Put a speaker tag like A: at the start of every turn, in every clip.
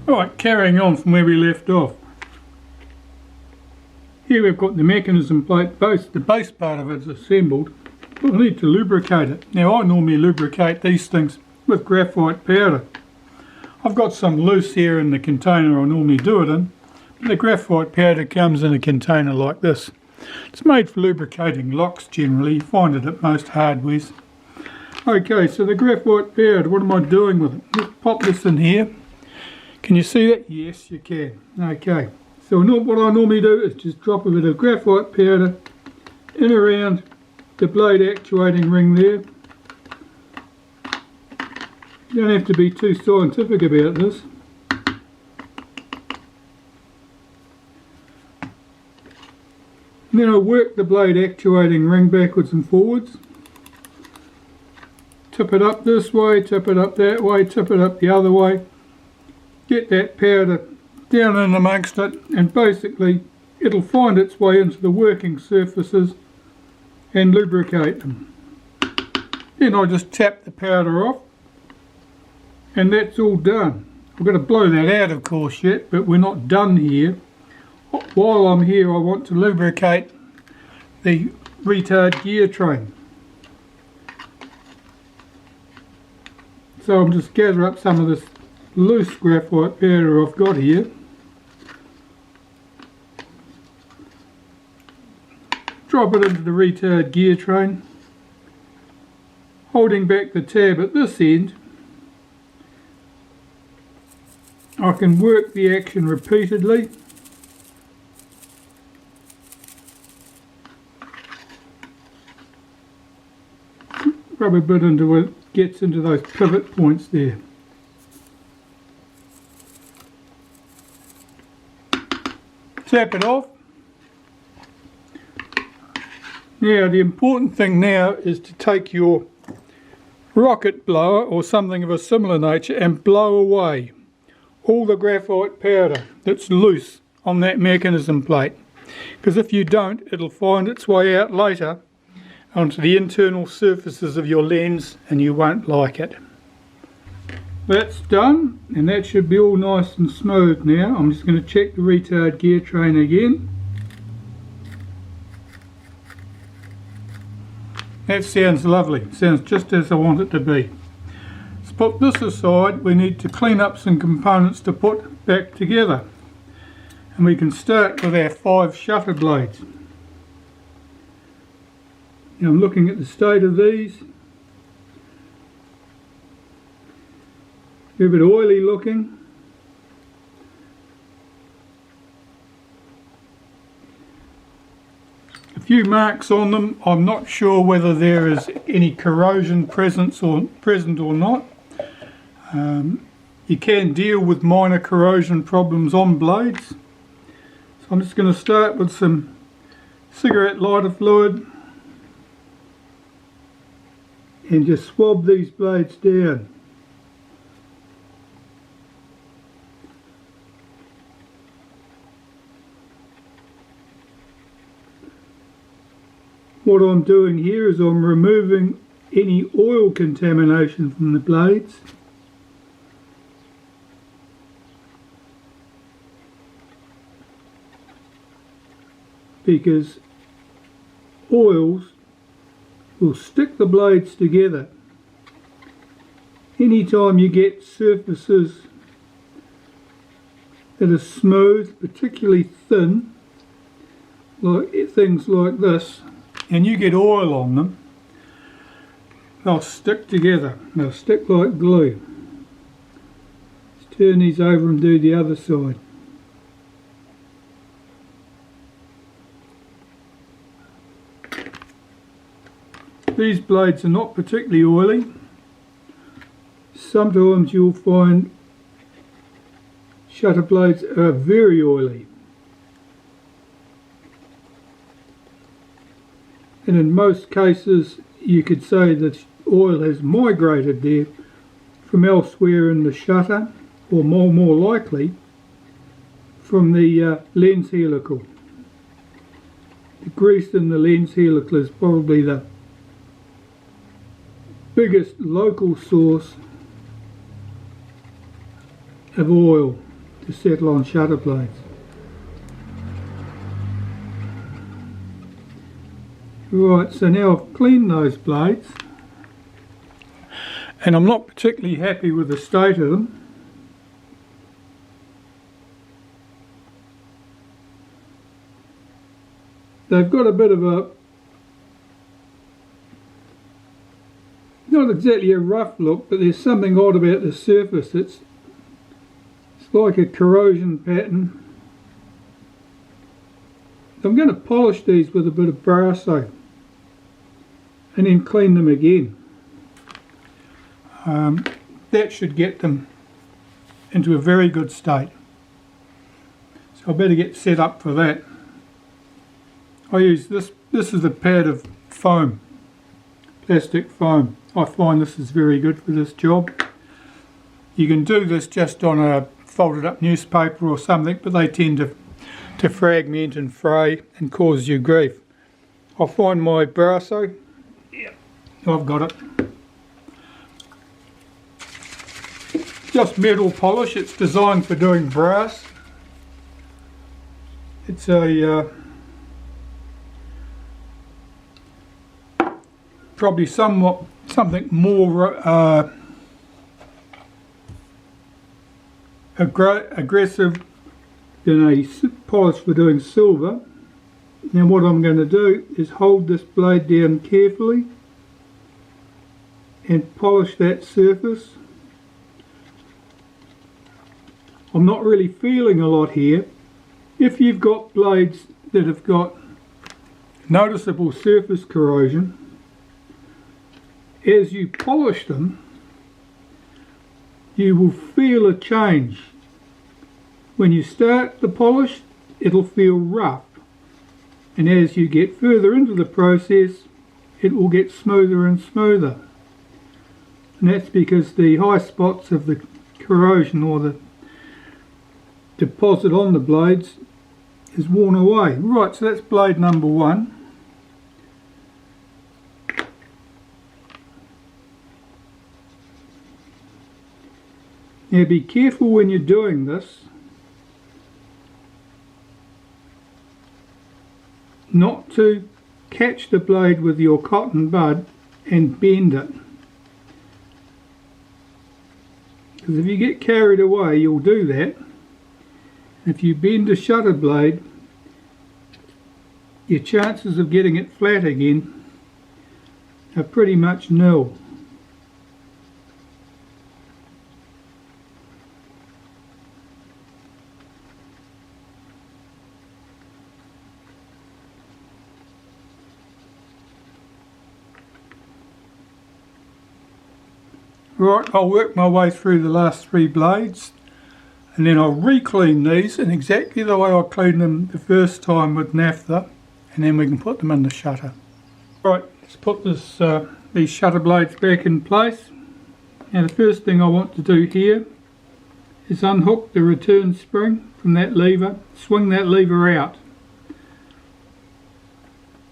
A: Right, carrying on from where we left off. Here we've got the mechanism plate base. The base part of it is assembled. We'll need to lubricate it. Now I normally lubricate these things with graphite powder. I've got some loose here in the container I normally do it in. The graphite powder comes in a container like this. It's made for lubricating locks generally. You find it at most hardwares. Okay, so the graphite powder, what am I doing with it? Let's pop this in here. Can you see that? Yes, you can. Okay, so what I normally do is just drop a bit of graphite powder in around the blade actuating ring there. You don't have to be too scientific about this. And then I work the blade actuating ring backwards and forwards. Tip it up this way, tip it up that way, tip it up the other way. Get that powder down in amongst it, and basically it'll find its way into the working surfaces and lubricate them. Then I just tap the powder off and that's all done. I've got to blow that out of course yet, but we're not done here. While I'm here I want to lubricate the retard gear train. So I'll just gather up some of this loose graphite powder I've got here. Drop it into the retard gear train, holding back the tab at this end. I can work the action repeatedly. Rub a bit into it, gets into those pivot points there. Tap it off. Now the important thing now is to take your rocket blower or something of a similar nature and blow away all the graphite powder that's loose on that mechanism plate, because if you don't it'll find its way out later onto the internal surfaces of your lens and you won't like it. That's done, and that should be all nice and smooth now. I'm just going to check the retard gear train again. That sounds lovely. Sounds just as I want it to be. Let's put this aside. We need to clean up some components to put back together. And we can start with our 5 shutter blades. Now I'm looking at the state of these. They're a bit oily looking. A few marks on them. I'm not sure whether there is any corrosion present or not. You can deal with minor corrosion problems on blades. So I'm just going to start with some cigarette lighter fluid and just swab these blades down. What I'm doing here is I'm removing any oil contamination from the blades. Because oils will stick the blades together. Anytime you get surfaces that are smooth, particularly thin, like things like this, and you get oil on them, they'll stick together. They'll stick like glue. Let's turn these over and do the other side. These blades are not particularly oily. Sometimes you'll find shutter blades are very oily. And in most cases you could say that oil has migrated there from elsewhere in the shutter, or more likely from the lens helical. The grease in the lens helical is probably the biggest local source of oil. to settle on shutter blades. Right, so now I've cleaned those blades, and I'm not particularly happy with the state of them. They've got a bit of a, not exactly a rough look, but there's something odd about the surface. It's like a corrosion pattern. I'm going to polish these with a bit of brass soap and then clean them again. That should get them into a very good state. So I better get set up for that. I use this is a pad of foam, plastic foam. I find this is very good for this job. You can do this just on a folded up newspaper or something, but they tend to fragment and fray and cause you grief. I'll find my Brasso. Yeah, I've got it. Just metal polish. It's designed for doing brass. It's a probably something more aggressive than a polish for doing silver. Now what I'm going to do is hold this blade down carefully and polish that surface. I'm not really feeling a lot here. If you've got blades that have got noticeable surface corrosion, as you polish them, you will feel a change. When you start the polish, it'll feel rough, and as you get further into the process, it will get smoother and smoother. And that's because the high spots of the corrosion or the deposit on the blades is worn away. Right, so that's blade number 1. Now be careful when you're doing this not to catch the blade with your cotton bud and bend it, because if you get carried away you'll do that. If you bend a shutter blade, your chances of getting it flat again are pretty much nil. Right, I'll work my way through the last 3 blades, and then I'll re-clean these in exactly the way I cleaned them the first time with Naphtha, and then we can put them in the shutter. Right, let's put these shutter blades back in place. Now the first thing I want to do here is unhook the return spring from that lever, swing that lever out.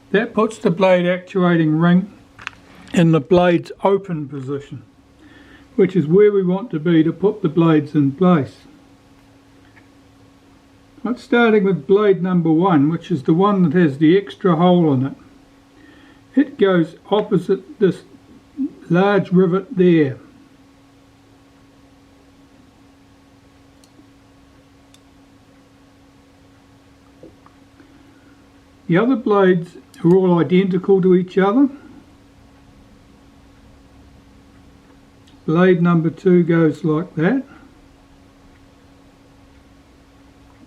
A: That puts the blade actuating ring in the blade's open position, which is where we want to be to put the blades in place. But starting with blade number 1, which is the one that has the extra hole in it. It goes opposite this large rivet there. The other blades are all identical to each other. Blade number 2 goes like that.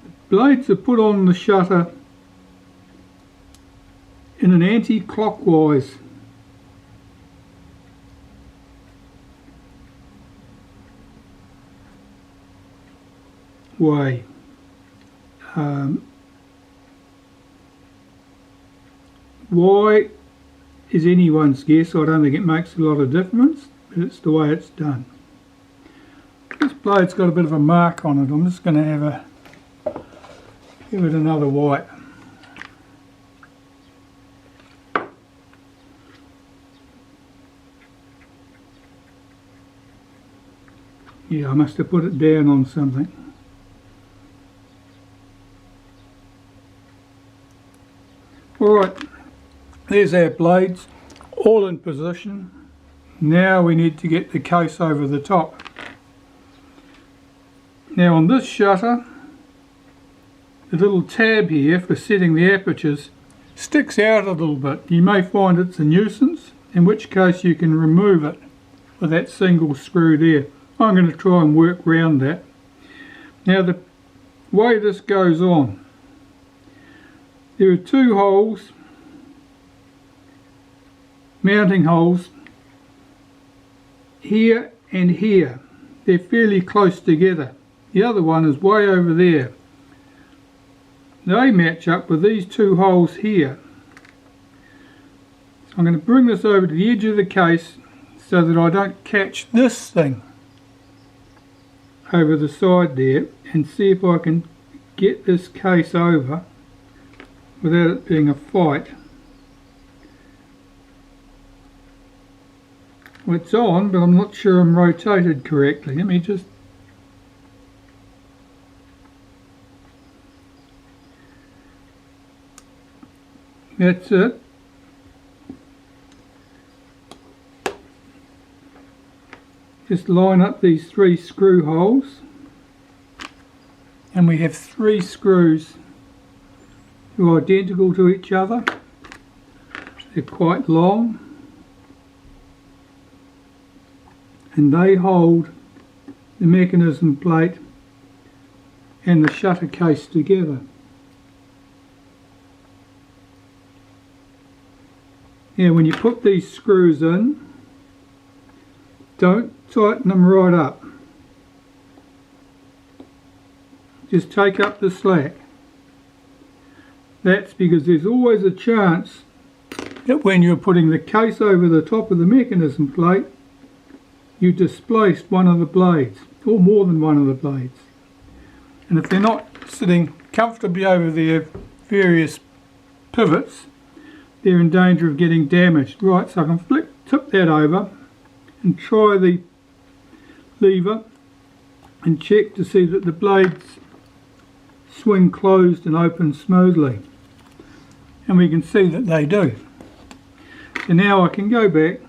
A: The blades are put on the shutter in an anti-clockwise way. Why is anyone's guess. I don't think it makes a lot of difference, but it's the way it's done. This blade's got a bit of a mark on it. I'm just going to give it another wipe. Yeah, I must have put it down on something. Alright, there's our blades all in position. Now we need to get the case over the top. Now on this shutter, the little tab here for setting the apertures sticks out a little bit. You may find it's a nuisance, in which case you can remove it with that single screw there. I'm going to try and work around that. Now the way this goes on, there are two holes, mounting holes, here and here. They're fairly close together. The other one is way over there. They match up with these two holes here. So I'm going to bring this over to the edge of the case so that I don't catch this thing over the side there, and see if I can get this case over without it being a fight. Well, it's on, but I'm not sure I'm rotated correctly. Let me just... That's it. Just line up these three screw holes, and we have three screws who are identical to each other. They're quite long, and they hold the mechanism plate and the shutter case together. Now when you put these screws in, don't tighten them right up. Just take up the slack. That's because there's always a chance that when you're putting the case over the top of the mechanism plate, you displaced one of the blades, or more than one of the blades. And if they're not sitting comfortably over their various pivots, they're in danger of getting damaged. Right, so I can tip that over and try the lever and check to see that the blades swing closed and open smoothly. And we can see that they do. So now I can go back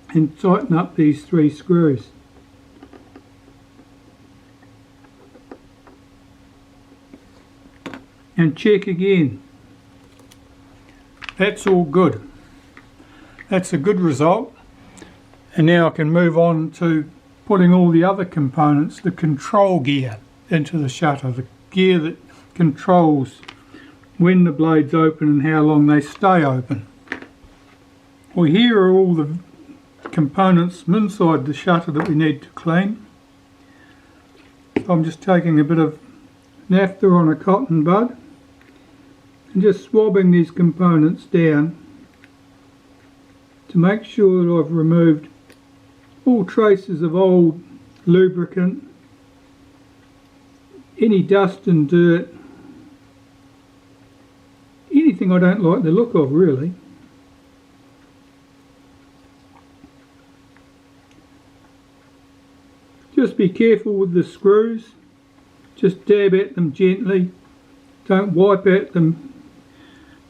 A: and tighten up these three screws. And check again. That's all good. That's a good result. And now I can move on to putting all the other components, the control gear, into the shutter. The gear that controls when the blades open and how long they stay open. Well, here are all the components inside the shutter that we need to clean. So I'm just taking a bit of naphtha on a cotton bud and just swabbing these components down to make sure that I've removed all traces of old lubricant, any dust and dirt, anything I don't like the look of really. Just be careful with the screws, just dab at them gently, don't wipe at them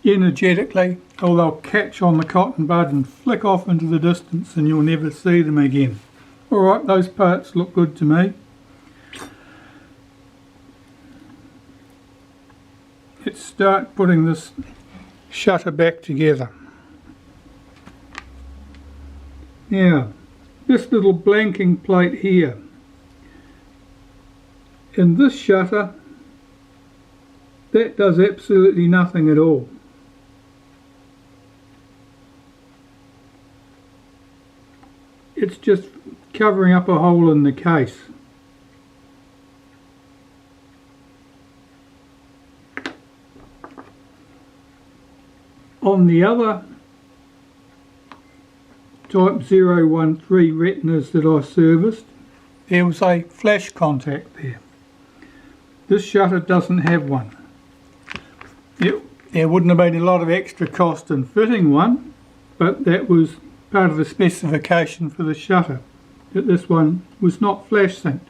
A: energetically or they'll catch on the cotton bud and flick off into the distance and you'll never see them again. Alright, those parts look good to me. Let's start putting this shutter back together. Now, this little blanking plate here. In this shutter, that does absolutely nothing at all. It's just covering up a hole in the case. On the other type 013 retinas that I serviced, there was a flash contact there. This shutter doesn't have one. There wouldn't have been a lot of extra cost in fitting one, but that was part of the specification for the shutter, that this one was not flash synced.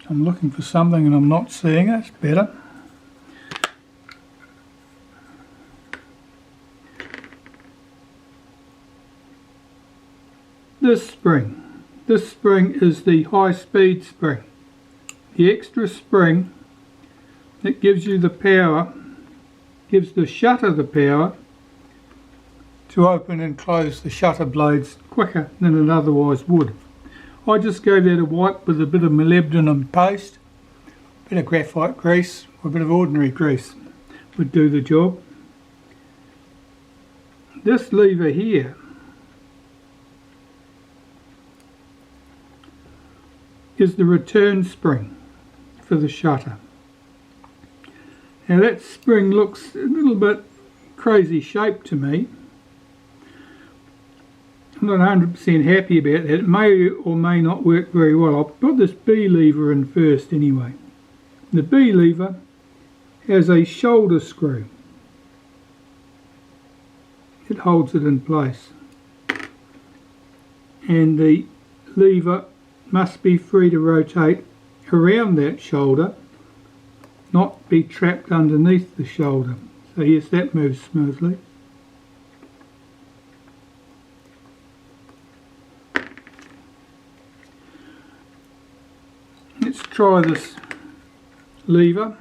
A: I'm looking for something and I'm not seeing it. It's better. This spring is the high speed spring. The extra spring that gives you the power, gives the shutter the power to open and close the shutter blades quicker than it otherwise would. I just gave that a wipe with a bit of molybdenum paste, a bit of graphite grease, or a bit of ordinary grease would do the job. This lever here is the return spring for the shutter. Now that spring looks a little bit crazy shaped to me. I'm not 100% happy about that. It may or may not work very well. I'll put this B lever in first anyway. The B lever has a shoulder screw. It holds it in place. And the lever must be free to rotate around that shoulder, not be trapped underneath the shoulder. So yes, that moves smoothly. Let's try this lever.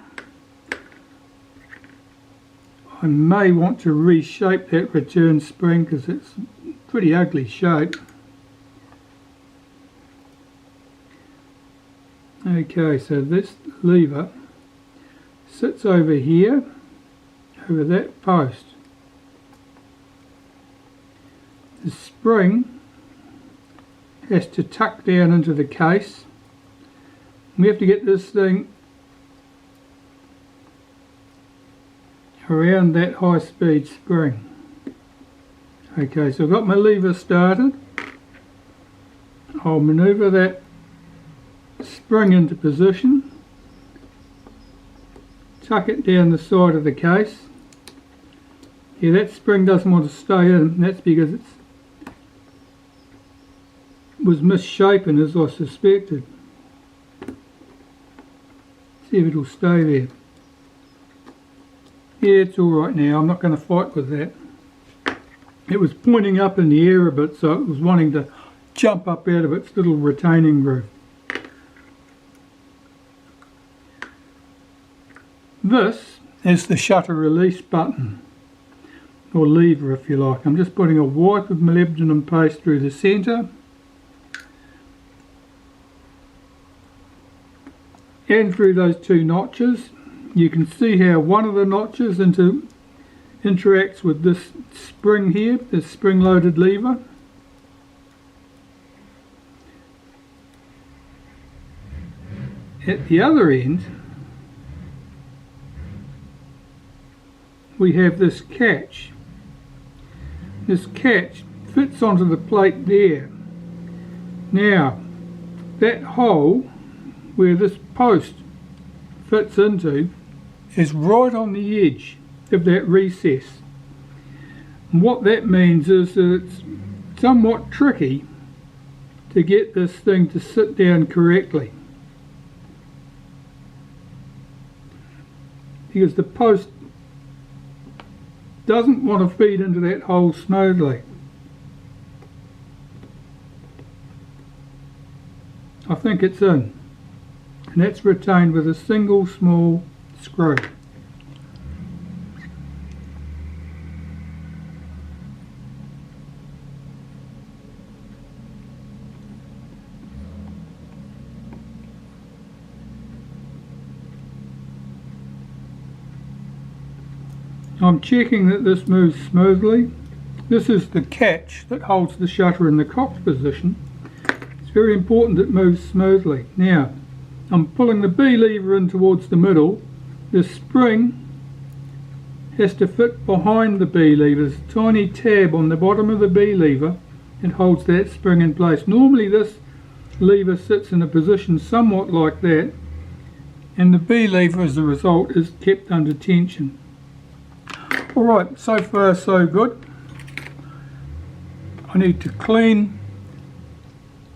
A: I may want to reshape that return spring because it's a pretty ugly shape. Okay, so this lever sits over here, over that post. The spring has to tuck down into the case. We have to get this thing around that high speed spring. Okay, so I've got my lever started. I'll manoeuvre that spring into position, tuck it down the side of the case. Yeah, that spring doesn't want to stay in. That's because it was misshapen, as I suspected. See if it'll stay there. Yeah, it's alright now. I'm not going to fight with that. It was pointing up in the air a bit, so it was wanting to jump up out of its little retaining groove. This is the shutter release button, or lever if you like. I'm just putting a wipe of molybdenum paste through the centre and through those two notches. You can see how one of the notches interacts with this spring here, this spring loaded lever. At the other end we have this catch. This catch fits onto the plate there. Now that hole where this post fits into is right on the edge of that recess. And what that means is that it's somewhat tricky to get this thing to sit down correctly, because the post doesn't want to feed into that hole smoothly. I think it's in, and that's retained with a single small screw. I'm checking that this moves smoothly. This is the catch that holds the shutter in the cocked position. It's very important it moves smoothly. Now, I'm pulling the B lever in towards the middle. The spring has to fit behind the B lever. There's a tiny tab on the bottom of the B lever that holds that spring in place. Normally this lever sits in a position somewhat like that, and the B lever as a result is kept under tension. Alright, so far so good. I need to clean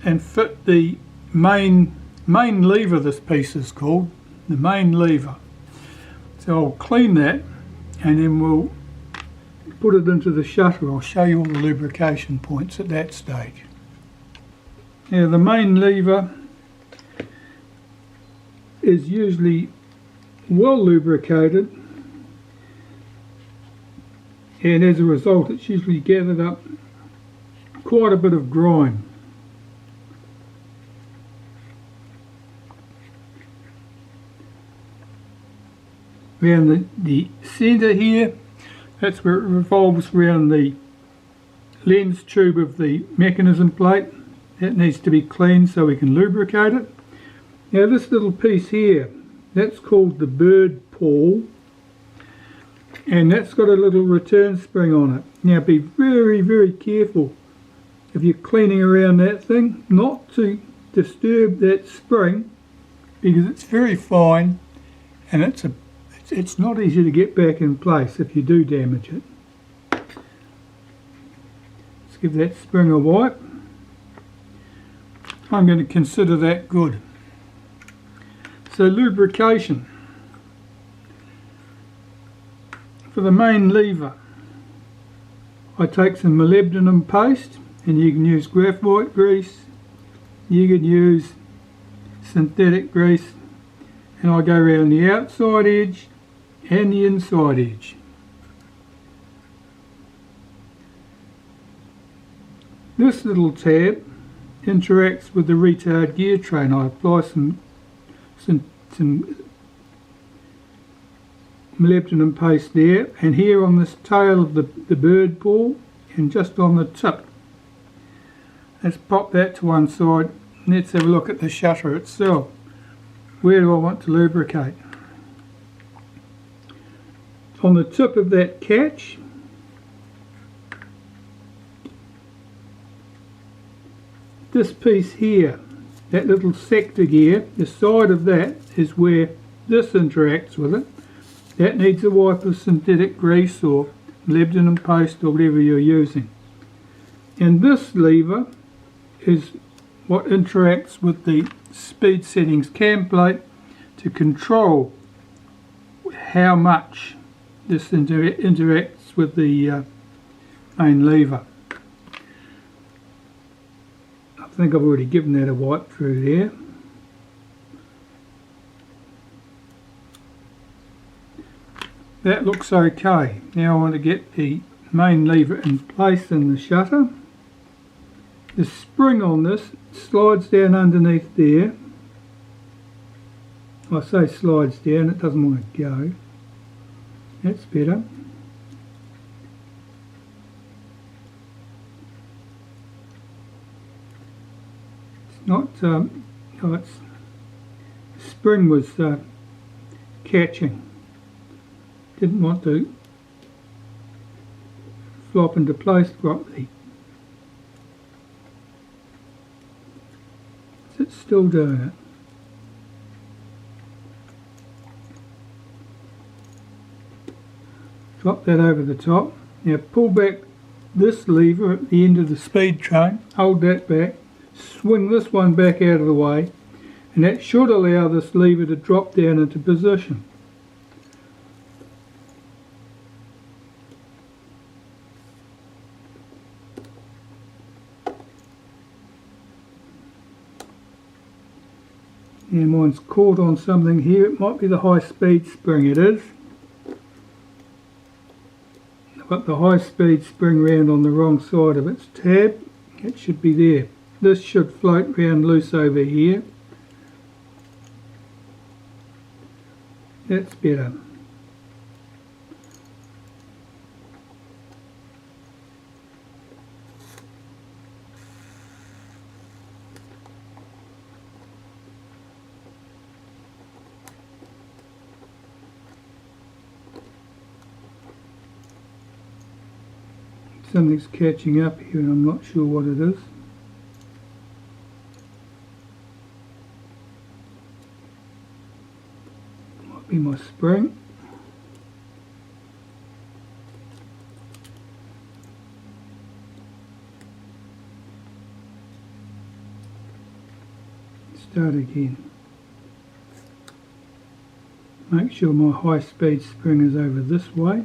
A: and fit the main main lever, this piece is called, the main lever. So I'll clean that and then we'll put it into the shutter. I'll show you all the lubrication points at that stage. Now the main lever is usually well lubricated, and as a result it's usually gathered up quite a bit of grime. Around the centre here, that's where it revolves around the lens tube of the mechanism plate. That needs to be cleaned so we can lubricate it. Now this little piece here, that's called the bird paw, and that's got a little return spring on it. Now be very, very careful if you're cleaning around that thing not to disturb that spring, because it's very fine and it's not easy to get back in place if you do damage it. Let's give that spring a wipe. I'm going to consider that good. So lubrication. For the main lever, I take some molybdenum paste, and you can use graphite grease, you can use synthetic grease, and I go around the outside edge and the inside edge. This little tab interacts with the retard gear train. I apply some molybdenum paste there, and here on this tail of the bird paw, and just on the tip. Let's pop that to one side. Let's have a look at the shutter itself. Where do I want to lubricate? On the tip of that catch, this piece here, that little sector gear, the side of that is where this interacts with it. That needs a wipe of synthetic grease or molybdenum paste or whatever you're using. And this lever is what interacts with the speed settings cam plate to control how much this interacts with the main lever. I think I've already given that a wipe through there. That looks okay. Now I want to get the main lever in place in the shutter. The spring on this slides down underneath there. I say slides down, it doesn't want to go. That's better. It's not, spring was catching. Didn't want to flop into place properly. Is it still doing it? Drop that over the top. Now pull back this lever at the end of the speed train, hold that back, swing this one back out of the way, and that should allow this lever to drop down into position. And mine's caught on something here. It might be the high speed spring. It is. I've got the high speed spring round on the wrong side of its tab. It should be there. This should float round loose over here. That's better. Something's catching up here and I'm not sure what it is. Might be my spring. Start again. Make sure my high speed spring is over this way.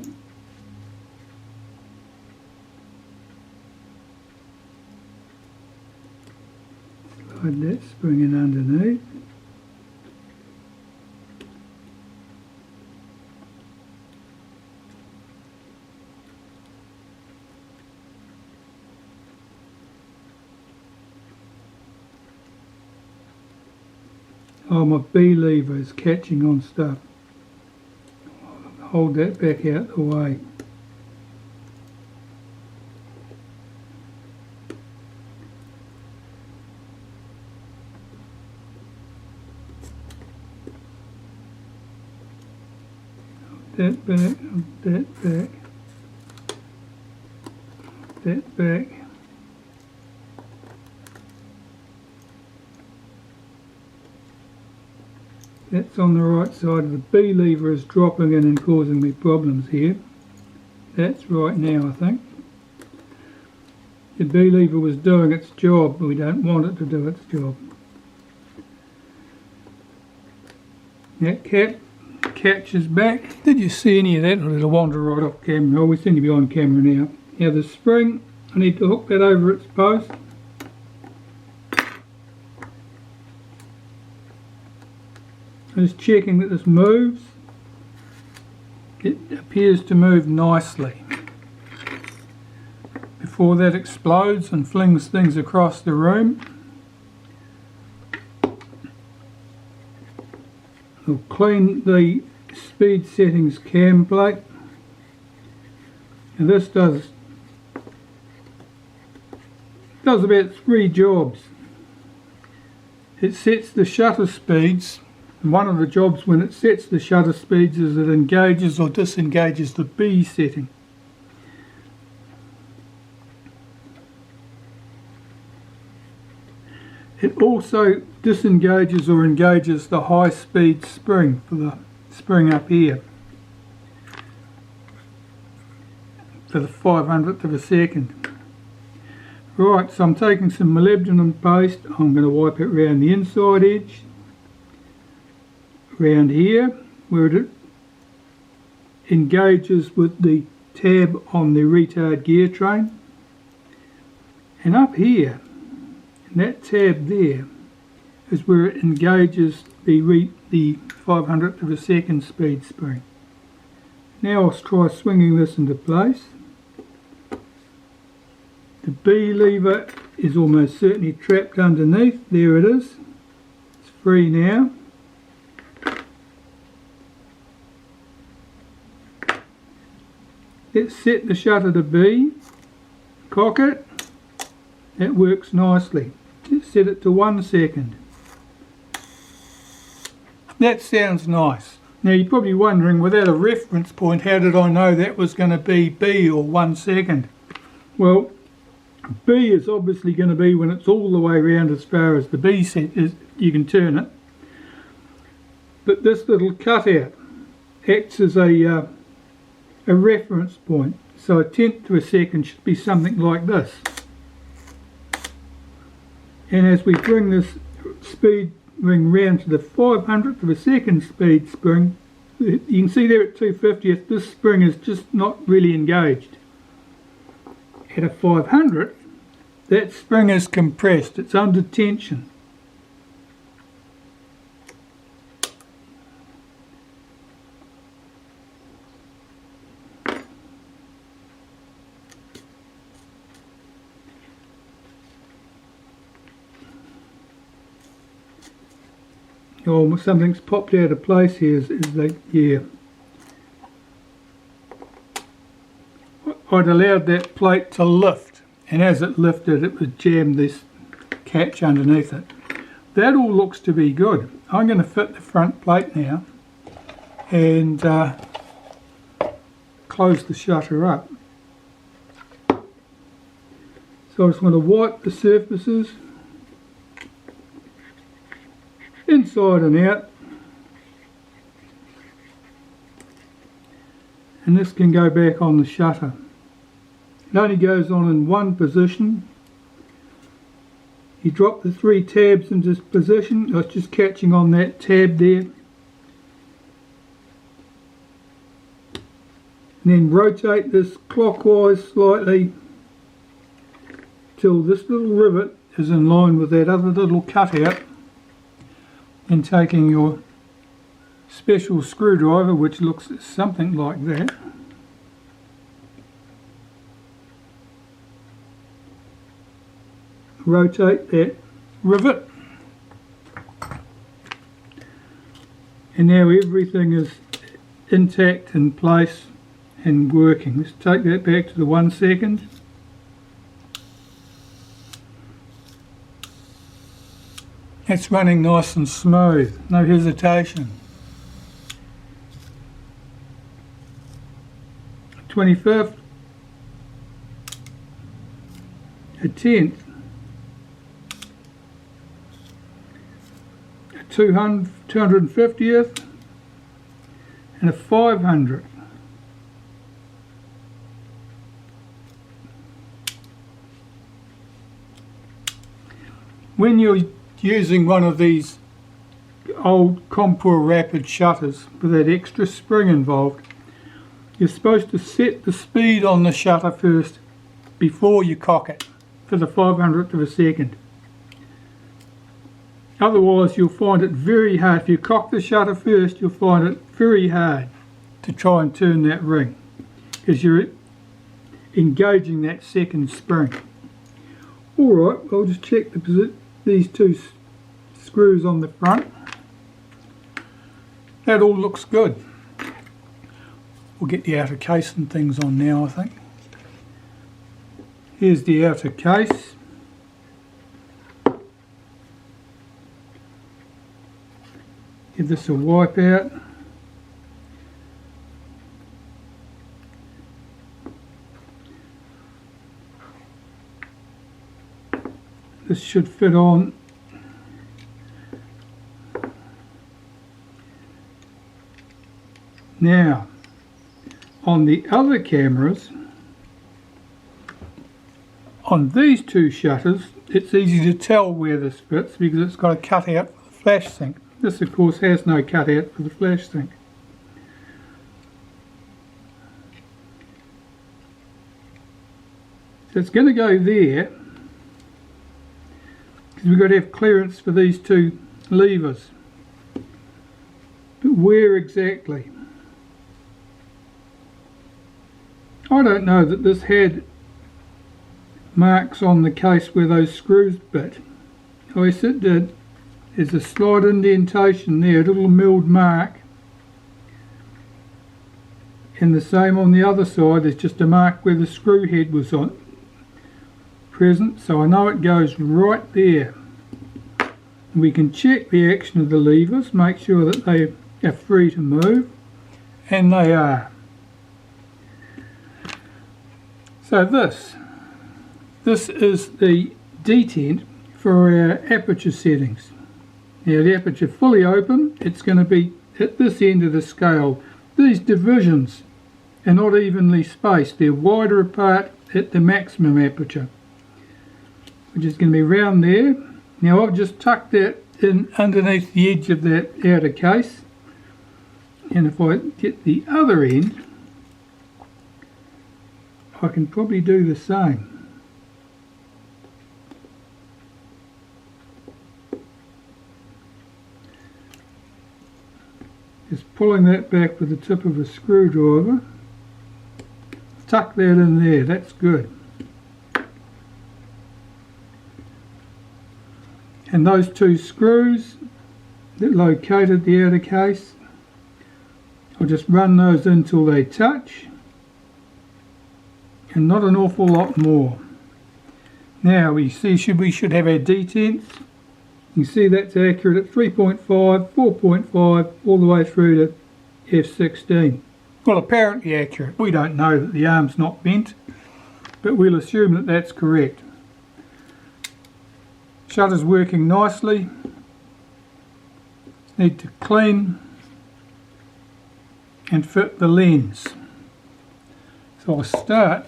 A: Slide that spring in underneath. Oh, my B lever is catching on stuff. Hold that back out the way. That back, that back, that back. That's on the right side. The B lever is dropping in and causing me problems here. That's right now, I think. The B lever was doing its job, but we don't want it to do its job. That cap catches back. Did you see any of that? Or did it wander right off camera? Oh, we seem to be on camera now. Now the spring, I need to hook that over its post. I'm just checking that this moves. It appears to move nicely. Before that explodes and flings things across the room, we'll clean the speed settings cam plate. And this does about 3 jobs. It sets the shutter speeds. One of the jobs when it sets the shutter speeds is it engages or disengages the B setting. It also disengages or engages the high speed spring for the spring up here for the 500th of a second. Right, so I'm taking some molybdenum paste. I'm going to wipe it around the inside edge. Around here where it engages with the tab on the retard gear train, and up here in that tab there is where it engages the 500th of a second speed spring. Now I'll try swinging this into place. The B lever is almost certainly trapped underneath. There it is. It's free now. Let's set the shutter to B, cock it, that works nicely. Let's set it to 1 second. That sounds nice. Now you're probably wondering, without a reference point, how did I know that was going to be B or 1 second? Well, B is obviously going to be when it's all the way around as far as the B set is, you can turn it. But this little cutout acts as a reference point, so a tenth to a second should be something like this. And as we bring this speed ring round to the 500th of a second speed spring, you can see there at 250th this spring is just not really engaged. At a 500th, that spring is compressed, it's under tension. Oh, something's popped out of place here, is the, yeah. I'd allowed that plate to lift, and as it lifted it would jam this catch underneath it. That all looks to be good. I'm going to fit the front plate now and close the shutter up. So I just want to wipe the surfaces inside and out, and this can go back on the shutter. It only goes on in one position, You drop the 3 tabs into position. I was just catching on that tab there. And then rotate this clockwise slightly till this little rivet is in line with that other little cutout. And taking your special screwdriver, which looks something like that, rotate that rivet, and now everything is intact in place and working. Let's take that back to the 1 second. It's running nice and smooth, no hesitation. 25th, a 10th, a 250th, and a 500th. When you're using one of these old Contour Rapid shutters with that extra spring involved, you're supposed to set the speed on the shutter first before you cock it for the 500th of a second. Otherwise you'll find it very hard. If you cock the shutter first, you'll find it very hard to try and turn that ring because you're engaging that second spring. Alright, I'll just check these 2 screws on the front. That all looks good. We'll get the outer case and things on now, I think. Here's the outer case. Give this a wipe out. This should fit on. Now, on the other cameras, on these 2 shutters, it's easy to tell where this fits because it's got a cutout for the flash sink. This of course has no cutout for the flash sink. So it's going to go there because we've got to have clearance for these 2 levers. But where exactly? I don't know that this had marks on the case where those screws bit. Oh yes, it did. There's a slight indentation there, a little milled mark. And the same on the other side, there's just a mark where the screw head was on present, so I know it goes right there. And we can check the action of the levers, make sure that they are free to move, and they are. So this is the detent for our aperture settings. Now the aperture fully open, it's going to be at this end of the scale. These divisions are not evenly spaced, they're wider apart at the maximum aperture, which is going to be round there. Now I've just tucked that in underneath the edge of that outer case, and if I get the other end, I can probably do the same. Just pulling that back with the tip of a screwdriver. Tuck that in there, that's good. And those 2 screws that located the outer case, I'll just run those until they touch. And not an awful lot more. Now we should have our detents. You can see that's accurate at 3.5, 4.5, all the way through to F16. Well, apparently accurate. We don't know that the arm's not bent, but we'll assume that that's correct. Shutter's working nicely. Need to clean and fit the lens. So I'll start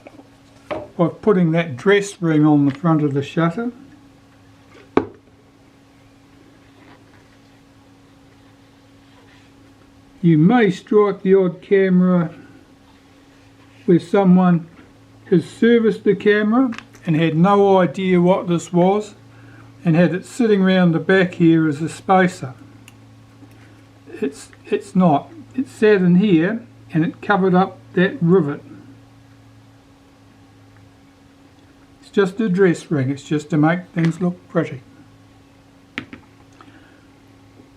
A: by putting that dress ring on the front of the shutter. You may strike the odd camera where someone has serviced the camera and had no idea what this was and had it sitting around the back here as a spacer. It's not. It sat in here and it covered up that rivet. It's just a dress ring, it's just to make things look pretty.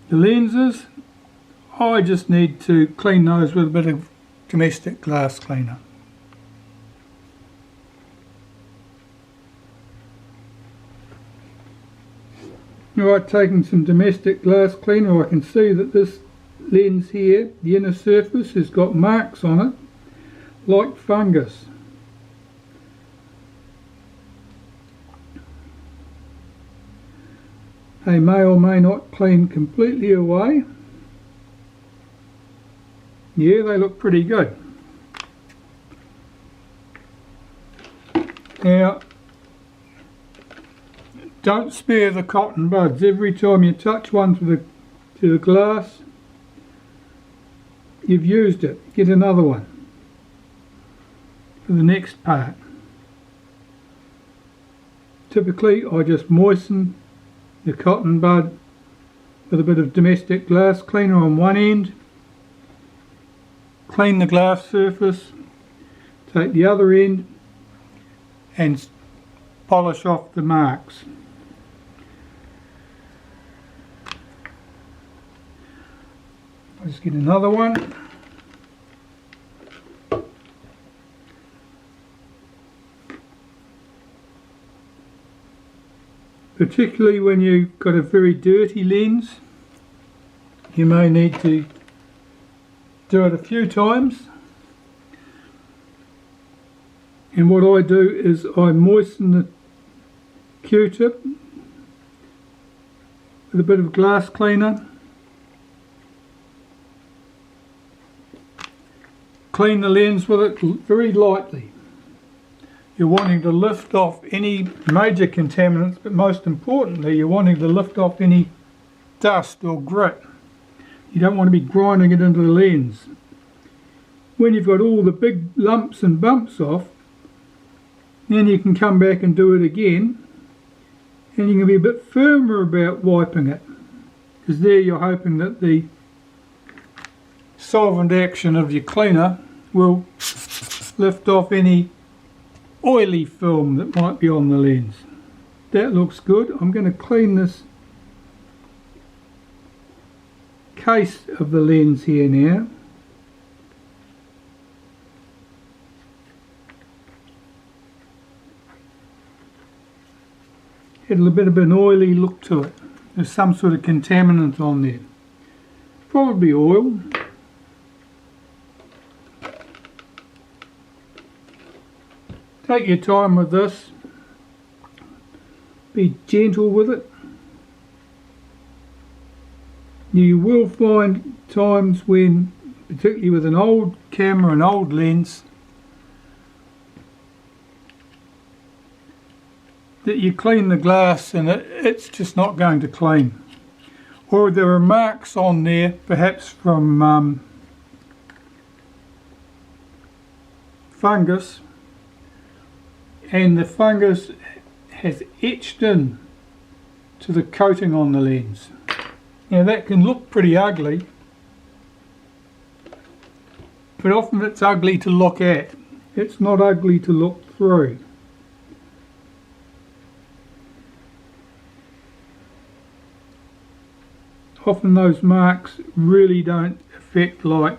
A: The lenses, I just need to clean those with a bit of domestic glass cleaner. Right, taking some domestic glass cleaner, I can see that this lens here, the inner surface, has got marks on it like fungus. They may or may not clean completely away. Yeah, they look pretty good. Now, don't spare the cotton buds. Every time you touch one to the glass, you've used it. Get another one for the next part. Typically, I just moisten the cotton bud with a bit of domestic glass cleaner on one end, clean the glass surface, take the other end and polish off the marks. I'll just get another one. Particularly when you've got a very dirty lens, you may need to do it a few times. And what I do is I moisten the Q-tip with a bit of glass cleaner, clean the lens with it very lightly. You're wanting to lift off any major contaminants, but most importantly you're wanting to lift off any dust or grit. You don't want to be grinding it into the lens. When you've got all the big lumps and bumps off, then you can come back and do it again, and you can be a bit firmer about wiping it, because there you're hoping that the solvent action of your cleaner will lift off any oily film that might be on the lens. That looks good. I'm going to clean this case of the lens here now. Had a bit of an oily look to it. There's some sort of contaminant on there. Probably oil. Take your time with this. Be gentle with it. You will find times when, particularly with an old camera, an old lens, that you clean the glass and it's just not going to clean. Or there are marks on there, perhaps from fungus, and the fungus has etched in to the coating on the lens. Now that can look pretty ugly, but often it's ugly to look at. It's not ugly to look through. Often those marks really don't affect light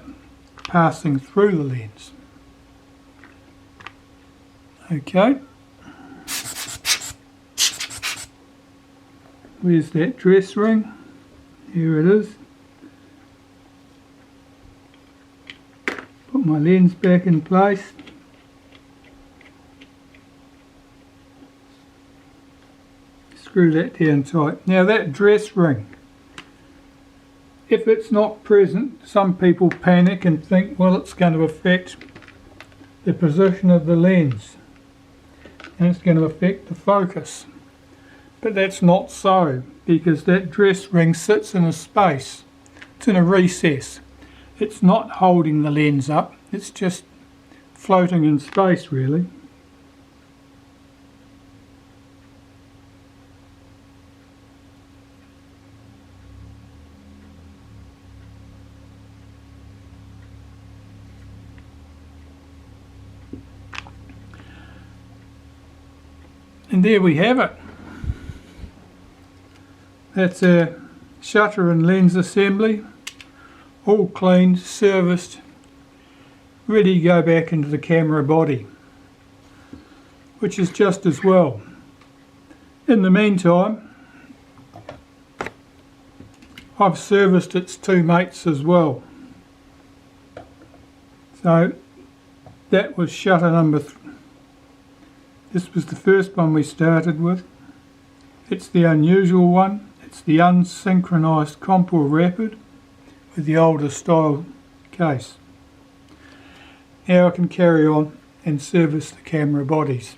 A: passing through the lens. Okay. Where's that dress ring? Here it is. Put my lens back in place. Screw that down tight. Now that dress ring, if it's not present, some people panic and think, well, it's going to affect the position of the lens and it's going to affect the focus. But that's not so, because that dress ring sits in a space. It's in a recess. it's not holding the lens up, it's just floating in space really. And there we have it. That's a shutter and lens assembly, all cleaned, serviced, ready to go back into the camera body, which is just as well. In the meantime, I've serviced its two mates as well. So that was shutter number 3. This was the first one we started with. It's the unusual one. It's the unsynchronized Compur Rapid with the older style case. Now I can carry on and service the camera bodies.